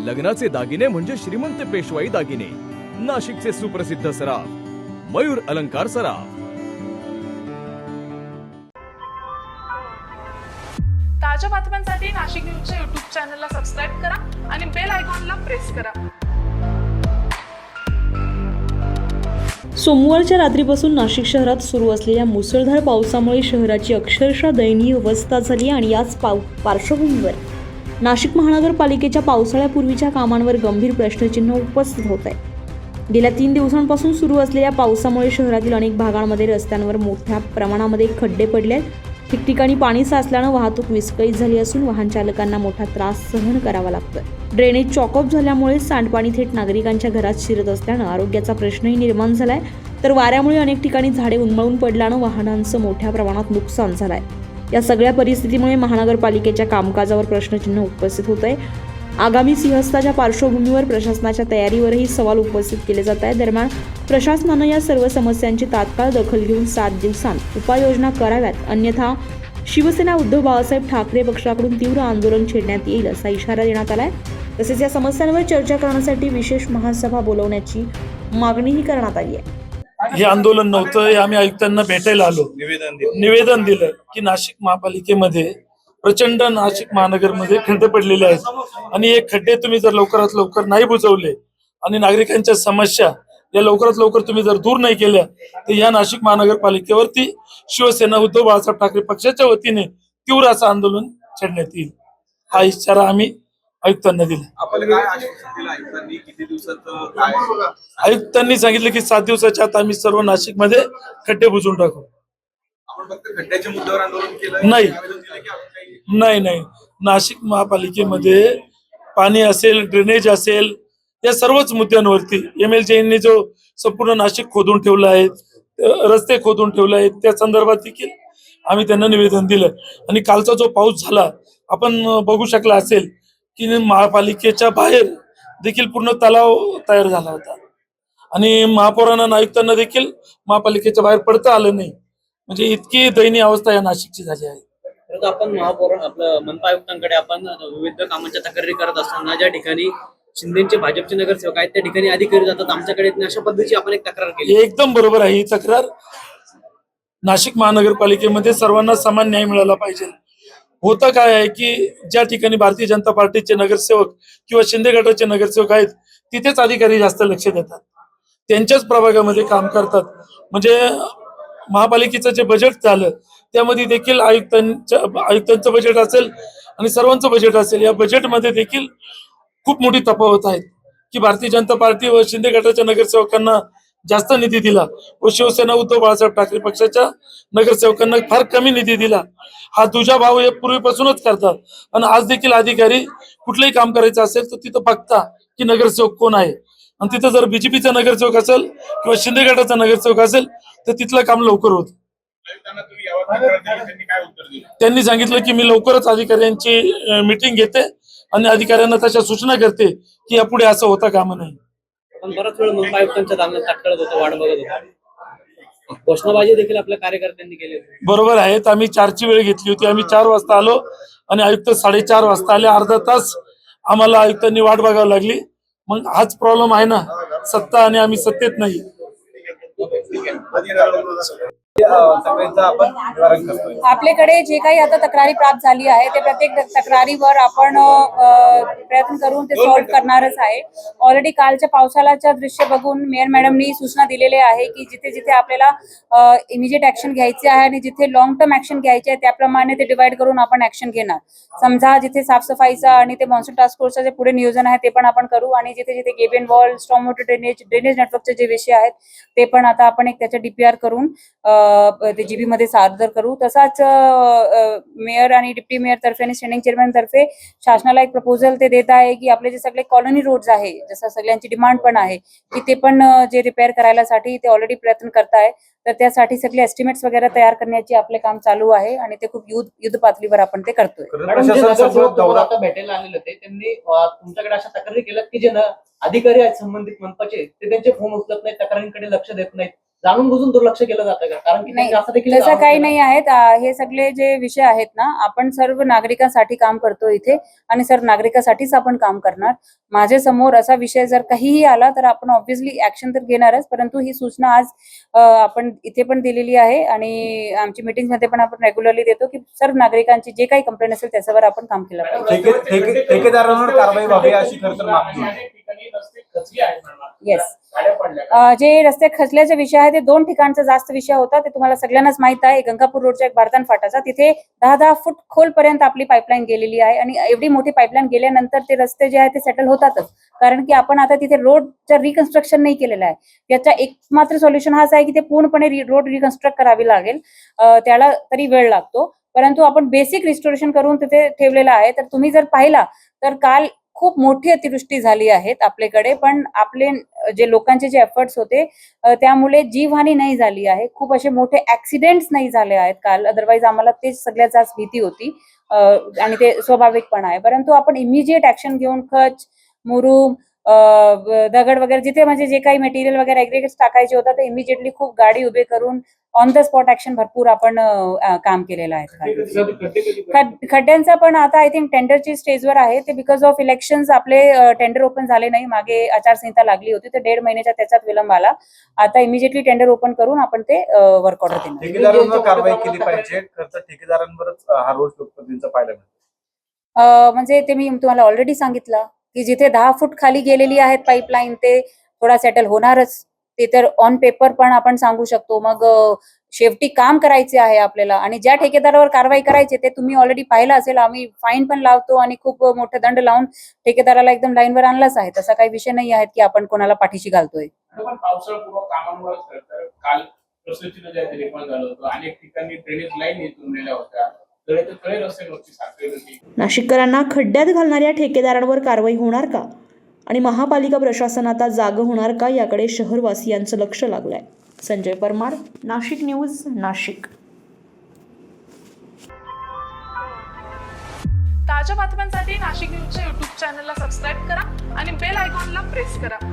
लग्नाचे दागिने म्हणजे श्रीमंत पेशवाई दागिने. नाशिकचे सुप्रसिद्ध सराफ मयूर अलंकार सराफ. ताज्या बातम्यांसाठी नाशिक न्यूजच्या YouTube चॅनलला सबस्क्राईब करा आणि बेल आयकॉनला प्रेस करा. सोमवारच्या रात्रीपासून नाशिक शहरात सुरू असलेल्या मुसळधार पावसामुळे शहराची अक्षरशः दयनीय अवस्था झाली आणि याच पार्श्वभूमीवर नाशिक महानगरपालिकेच्या पावसाळ्यापूर्वीच्या कामांवर गंभीर प्रश्नचिन्ह उपस्थित होत आहे. गेल्या 3 दिवसांपासून सुरू असलेल्या पावसामुळे शहरातील अनेक भागांमध्ये रस्त्यांवर मोठ्या प्रमाणामध्ये खड्डे पडले. ठिकठिकाणी पाणी साचल्यानं वाहतूक विस्कळीत झाली असून वाहन चालकांना मोठा त्रास सहन करावा लागतोय. ड्रेनेज चॉकअप झाल्यामुळे सांडपाणी थेट नागरिकांच्या घरात शिरत असल्यानं आरोग्याचा प्रश्नही निर्माण झालाय. तर वाऱ्यामुळे अनेक ठिकाणी झाडे उन्मळून पडल्यानं वाहनांचं मोठ्या प्रमाणात नुकसान झालंय. या सगळ्या परिस्थितीमुळे महानगरपालिकेच्या कामकाजावर प्रश्नचिन्ह उपस्थित होत आहे. आगामी सिंहस्थाच्या पार्श्वभूमीवर प्रशासनाच्या तयारीवरही सवाल उपस्थित केले जात आहेत. दरम्यान प्रशासनानं या सर्व समस्यांची तात्काळ दखल घेऊन 7 दिवसांत उपाययोजना कराव्यात, अन्यथा शिवसेना उद्धव बाळासाहेब ठाकरे पक्षाकडून तीव्र आंदोलन छेडण्यात येईल असा इशारा देण्यात आलाय. तसेच या समस्यांवर चर्चा करण्यासाठी विशेष महासभा बोलवण्याची मागणीही करण्यात आली आहे. हे आंदोलन नव्हतं, हे आम्ही आयुक्तांना भेटायला आलो, निवेदन दिलं की नाशिक महापालिकेमध्ये प्रचंड नाशिक महानगरमध्ये खड्डे पडलेले आहेत आणि हे खड्डे तुम्ही जर लवकरात लवकर नाही बुजवले आणि नागरिकांच्या समस्या या लवकरात लवकर तुम्ही जर दूर नाही केल्या तर या नाशिक महानगरपालिकेवरती शिवसेना उद्धव बाळासाहेब ठाकरे पक्षाच्या वतीने तीव्र असं आंदोलन छेडण्यात येईल, हा इशारा आम्ही आयुक्तांना दिला. आयुक्तांनी सांगितलं की 7 दिवसाच्या आत आम्ही सर्व नाशिक मध्ये खड्डे बुजवून टाकू. नाही, नाशिक महापालिकेमध्ये पाणी असेल, ड्रेनेज असेल, या सर्वच मुद्द्यांवरती MLJ जो संपूर्ण नाशिक खोदून ठेवला आहे, रस्ते खोदून ठेवले आहेत, त्या संदर्भात देखील आम्ही त्यांना निवेदन दिलं. आणि कालचा जो पाऊस झाला आपण बघू शकला असेल की महापालिकेच्या बाहेर देखील पूर्ण तलाव तयार झाला होता आणि महापौरांना आयुक्तांना देखील महापालिकेच्या बाहेर पडता आलं नाही. म्हणजे इतकी दयनीय अवस्था या नाशिकची झाली आहे. आपण महापौर आपलं मनपा आयुक्तांकडे आपण विविध कामांच्या तक्रारी करत असताना ज्या ठिकाणी शिंदेचे भाजपचे नगरसेवक आहेत त्या ठिकाणी अधिकारी जातात, आमच्याकडे अशा पद्धतीची आपण एक तक्रार केली. एकदम बरोबर आहे ही तक्रार. नाशिक महानगरपालिकेमध्ये सर्वांना समान न्याय मिळाला पाहिजे. होतं काय आहे की ज्या ठिकाणी भारतीय जनता पार्टीचे नगरसेवक किंवा शिंदे गटाचे नगरसेवक आहेत तिथेच अधिकारी जास्त लक्ष देतात, त्यांच्याच प्रभागामध्ये काम करतात. म्हणजे महापालिकेचं जे बजेट झालं त्यामध्ये देखील आयुक्तांचं बजेट असेल आणि सर्वांचं बजेट असेल, या बजेटमध्ये देखील खूप मोठी तफावत आहे की भारतीय जनता पार्टी व शिंदे गटाच्या नगरसेवकांना जास्त निधी दिला व शिवसेना उद्धव बाळासाहेब ठाकरे पक्षाच्या नगरसेवकांना फार कमी निधी दिला. हा दुजाभाव हे पूर्वीपासूनच करतात आणि आज देखील अधिकारी कुठलंही काम करायचं असेल तर तिथं बघता की नगरसेवक कोण आहे आणि तिथं जर BJPचा नगरसेवक असेल किंवा शिंदे गटाचा नगरसेवक असेल तर तिथलं काम लवकर होत. त्यांनी सांगितलं की मी लवकरच अधिकाऱ्यांची मीटिंग घेते आणि अधिकाऱ्यांना तशा सूचना करते की यापुढे असं होता कामा नाही. पण बराच वेळ मनपा आयुक्तांच्या दालनात ताटकळत होतो, वाट बघत होतो. घोषणाबाजी देखील आपल्या कार्यकर्त्यांनी केली. बरोबर आहे, आम्ही 4ची वेळ घेतली होती. आम्ही 4 वाजता आलो आणि आयुक्त 4:30 वाजता आले. अर्धा तास आम्हाला आयुक्तांनी वाट बघावी लागली. मग हाच प्रॉब्लेम आहे ना, सत्ता आणि आम्ही सत्तेत नाही. आपल्याकडे जे काही आता तक्रारी प्राप्त झाली आहे ते प्रत्येक तक्रारीवर आपण प्रयत्न करून ते सॉल्व्ह करणारच आहे. ऑलरेडी कालच्या पावसाळ्याच्या दृश्य बघून मेयर मॅडमनी सूचना दिलेली आहे की जिथे जिथे आपल्याला इमिजिएट ऍक्शन घ्यायचे आहे आणि जिथे लॉंग टर्म ऍक्शन घ्यायचे आहे त्याप्रमाणे ते डिवाइड करून आपण ऍक्शन घेणार. समजा जिथे साफसफाईचा आणि ते मॉन्सून टास्क फोर्सचं जे पुढे नियोजन आहे ते पण आपण करू आणि जिथे जिथे gabion wall, storm water drainage नेटवर्कचे जे विषय आहेत ते पण आता आपण एक त्याच्या DPR करून ते GB मध्ये सादर करू. तसाच मेयर आणि डिप्टी मेयर तर्फे आणि स्टँडिंग चेअरमॅन तर्फे शासनाला एक प्रपोजल ते देत आहे की आपले जे सगळे कॉलनी रोड्स आहे, जसं सगळ्यांची डिमांड पण आहे की ते पण जे रिपेअर करायसाठी ते ऑलरेडी प्रयत्न करताय. तर त्यासाठी सगळे एस्टिमेट्स वगैरे तयार करण्याची आपले काम चालू आहे आणि ते खूप युद्ध पातळीवर आपण ते करतोय. भेटायला आलेले होते त्यांनी तुमच्याकडे अशा तक्रारी केल्या की जे अधिकारी आहेत संबंधित मनपाचे ते त्यांचे फोन उचलत नाहीत, तक्रारींकडे लक्ष देत नाहीत, जाणून बुजून दुर्लक्ष केलं जातं का? कारण की नाही, त्यांचे असं देखील तसं आरोप काही केला. नाही आहेत. हे सगळे जे विषय आहेत ना, आपण सर्व नागरिकांसाठी काम करतो इथे आणि सर्व नागरिकांसाठीच आपण काम करणार. माझ्या समोर असा विषय जर काहीही आला तर आपण ऑब्व्हियसली ऍक्शन तर घेणारच, परंतु ही सूचना आज आपण इथे पण दिलेली आहे आणि आमची मीटिंग मध्ये पण आपण रेग्युलरली देतो की सर्व नागरिकांची जे काही कंप्लेंट असेल त्याच्यावर आपण काम केलं पाहिजे. ठेकेदारांवर कारवाई व्हावी अशी खरं तर मागणी आहे. येस. जे रस्ते खचल्याचे विषय आहे ते 2 ठिकाणचा जास्त विषय होता. ते तुम्हाला सगळ्यांनाच माहित आहे. गंगापूर रोडच्या एक बारदान फाटाचा तिथे 10-10 फूट खोलपर्यंत आपली पाईपलाईन गेलेली आहे आणि एवढी मोठी पाईपलाईन गेल्यानंतर ते रस्ते जे आहे ते सेटल होतातच. कारण की आपण आता तिथे रोडचं रिकन्स्ट्रक्शन नाही केलेलं आहे. याचा एकमात्र सोल्युशन हाच आहे की ते पूर्णपणे रोड रिकन्स्ट्रक्ट करावी लागेल. त्याला तरी वेळ लागतो. परंतु आपण बेसिक रिस्टोरेशन करून तिथे ठेवलेलं आहे. तर तुम्ही जर पाहिला तर काल खूप मोठी अतिवृष्टी झाली आहेत आपल्याकडे, पण आपले जे लोकांचे जे एफर्ट्स होते त्यामुळे जीवहानी नाही झाली आहे. खूप असे मोठे ऍक्सिडेंट्स नाही झाले आहेत काल. अदरवाईज आम्हाला तेच सगळ्यात जास्त भीती होती आणि ते स्वाभाविक पण आहे. परंतु आपण इमिजिएट ऍक्शन घेऊन खच, मुरुम, दगड वगैरे जिथे म्हणजे जे काही मटेरियल वगैरे ऍग्रिगेट्स टाकायचे होतं ते इमिजिएटली खूप गाडी उभे करून ऑन द स्पॉट ऍक्शन भरपूर आपण काम केलेलं आहे. खड्ड्यांचा पण आता आय थिंक टेंडरची स्टेजवर आहे. ते बिकॉज ऑफ इलेक्शन्स आपले टेंडर ओपन झाले नाही. मागे आचारसंहिता लागली होती तर 1.5 महिन्याच्या त्याच्यात विलंब आला. आता इमिजिएटली टेंडर ओपन करून आपण ते वर्क ऑर्डर देणार. ठेकेदारांवर कारवाई केली पाहिजे. खरं तर ठेकेदारांवरच हा रोज लोकप्रतिनिधींचा पाहायला मिळतो. म्हणजे ते मी तुम्हाला ऑलरेडी सांगितलं की जिथे 10 फूट खाली गेलेली आहेत पाईपलाईन ते थोडा सेटल होणारच. ते तर ऑन पेपर पण आपण सांगू शकतो. मग शेवटी काम करायचे आहे आपल्याला आणि ज्या ठेकेदारावर कारवाई करायची ते तुम्ही ऑलरेडी पाहिलं असेल. आम्ही फाईन पण लावतो आणि खूप मोठे दंड लावून ठेकेदाराला एकदम लाईनवर आणलाच आहे. तसा काही विषय नाही आहे की आपण कोणाला पाठीशी घालतोय. पण पावसाळपूर्व कामांवर तर काल प्रसूतीनं जे निर्माण झालं होतं. अनेक ठिकाणी ड्रेनेज लाईन तुंबलेल्या होत्या. तळे रस्त्यांवरची साखळी होती. नाशिककरांना खड्ड्यात घालणाऱ्या ठेकेदारांवर कारवाई होणार का आणि महापालिका प्रशासन आता जागं होणार का याकडे शहरवासियांचं लक्ष लागलंय. संजय परमार, नाशिक न्यूज, नाशिक. ताज्या बातम्यांसाठी नाशिक न्यूजच्या YouTube चॅनलला सबस्क्राईब करा आणि बेल आयकॉनला प्रेस करा.